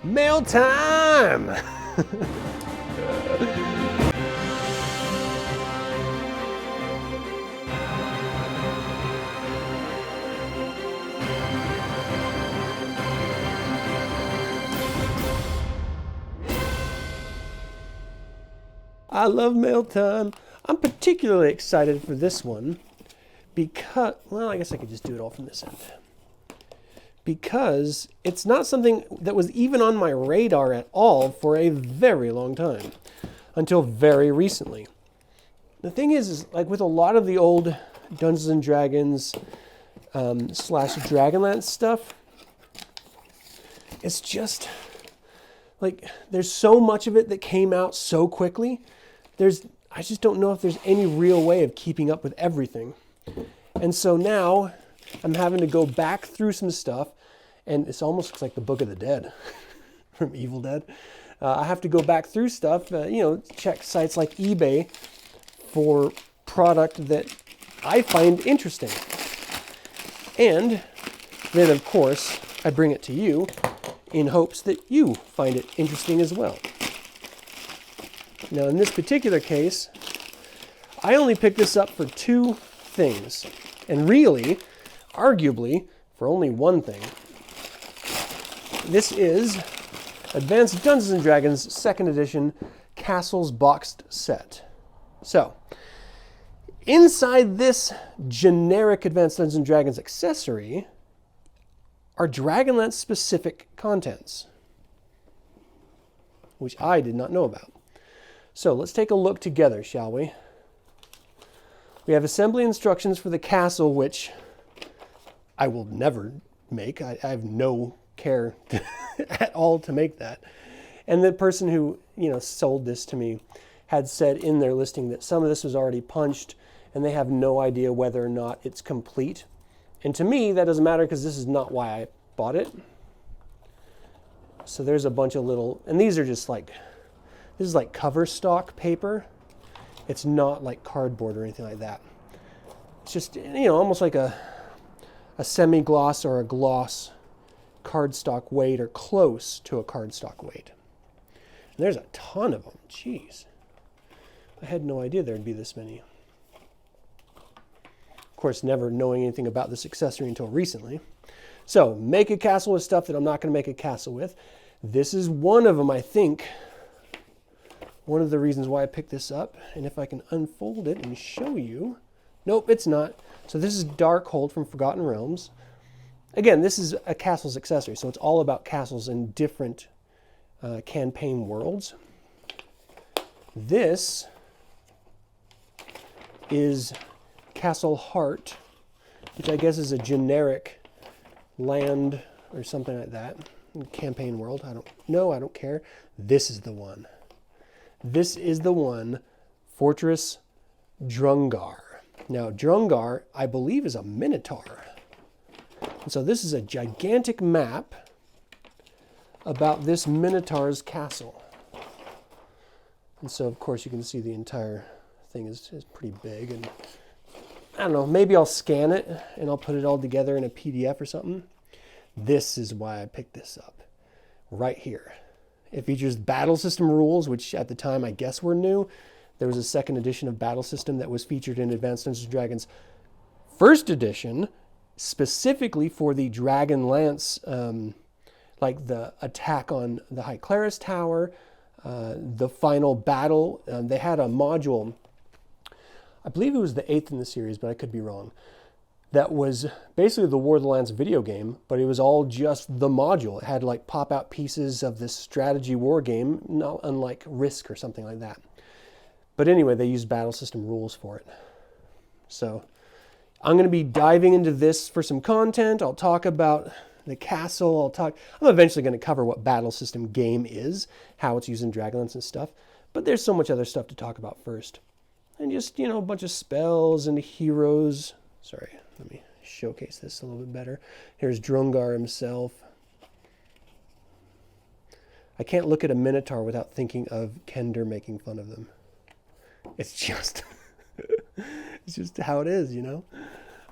Mail time! I love mail time. I'm particularly excited for this one because, well, I guess I could just do it all from this end. Because it's not something that was even on my radar at all for a very long time, until very recently. The thing is like with a lot of the old Dungeons and Dragons / Dragonlance stuff, it's just like there's so much of it that came out so quickly. I just don't know if there's any real way of keeping up with everything. And so now I'm having to go back through some stuff, and it's almost looks like the Book of the Dead from Evil Dead. I have to go back through stuff, check sites like eBay for product that I find interesting. And then, of course, I bring it to you in hopes that you find it interesting as well. Now, in this particular case, I only picked this up for two things, and really, arguably, for only one thing. This is Advanced Dungeons & Dragons 2nd Edition Castles Boxed Set. So, inside this generic Advanced Dungeons & Dragons accessory are Dragonlance-specific contents, which I did not know about. So let's take a look together, shall we? We have assembly instructions for the castle, which I will never make. I have no care at all to make that. And the person who, sold this to me had said in their listing that some of this was already punched and they have no idea whether or not it's complete. And to me, that doesn't matter because this is not why I bought it. So there's a bunch of little, and these are just like, this is like cover stock paper. It's not like cardboard or anything like that. It's just, almost like a semi-gloss or a gloss cardstock weight, or close to a cardstock weight. And there's a ton of them. Jeez. I had no idea there'd be this many. Of course, never knowing anything about this accessory until recently. So, make a castle with stuff that I'm not going to make a castle with. This is one of them, I think. One of the reasons why I picked this up. And if I can unfold it and show you. Nope, it's not. So this is Darkhold from Forgotten Realms. Again, this is a castle's accessory, so it's all about castles in different campaign worlds. This is Castle Hart, which I guess is a generic land or something like that. Campaign world, I don't care. This is the one. This is the one, Fortress Drungar. Now, Drungar, I believe, is a minotaur. And so this is a gigantic map about this minotaur's castle. And so, of course, you can see the entire thing is pretty big. And I don't know, maybe I'll scan it and I'll put it all together in a PDF or something. This is why I picked this up. Right here. It features Battlesystem rules, which at the time I guess were new. There was a 2nd edition of Battlesystem that was featured in Advanced Dungeons & Dragons 1st edition, specifically for the Dragonlance, like the attack on the High Clerist's Tower, the final battle. They had a module, I believe it was the 8th in the series, but I could be wrong, that was basically the War of the Lands video game, but it was all just the module. It had like pop-out pieces of this strategy war game, not unlike Risk or something like that. But anyway, they used Battlesystem rules for it. So I'm going to be diving into this for some content. I'll talk about the castle. I'm eventually going to cover what Battlesystem game is, how it's used in Dragonlance and stuff. But there's so much other stuff to talk about first. And just, a bunch of spells and heroes. Sorry, let me showcase this a little bit better. Here's Drungar himself. I can't look at a minotaur without thinking of Kender making fun of them. It's just, it's just how it is, All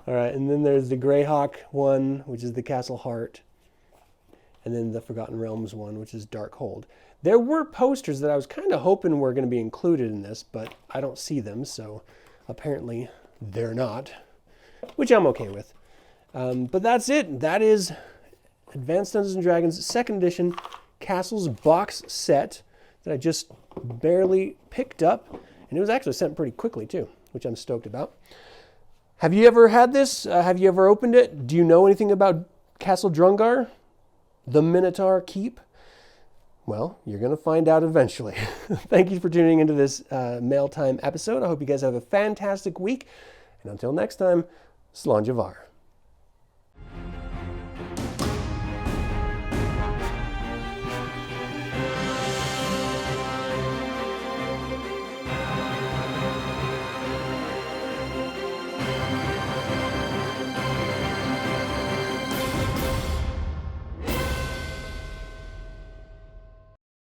right, and then there's the GREYHAWK one, which is the Castle Hart. and then the Forgotten Realms one, which is Darkhold. There were posters that I was kind of hoping were going to be included in this, but I don't see them, so apparently they're not, which I'm okay with. But that's it. That is Advanced Dungeons & Dragons 2nd edition Castles box set that I just barely picked up, and it was actually sent pretty quickly too, which I'm stoked about. Have you ever had this? Have you ever opened it? Do you know anything about Castle Drungar? The Minotaur Keep? Well, you're going to find out eventually. Thank you for tuning into this Mail Time episode. I hope you guys have a fantastic week. And until next time, Slán Javar.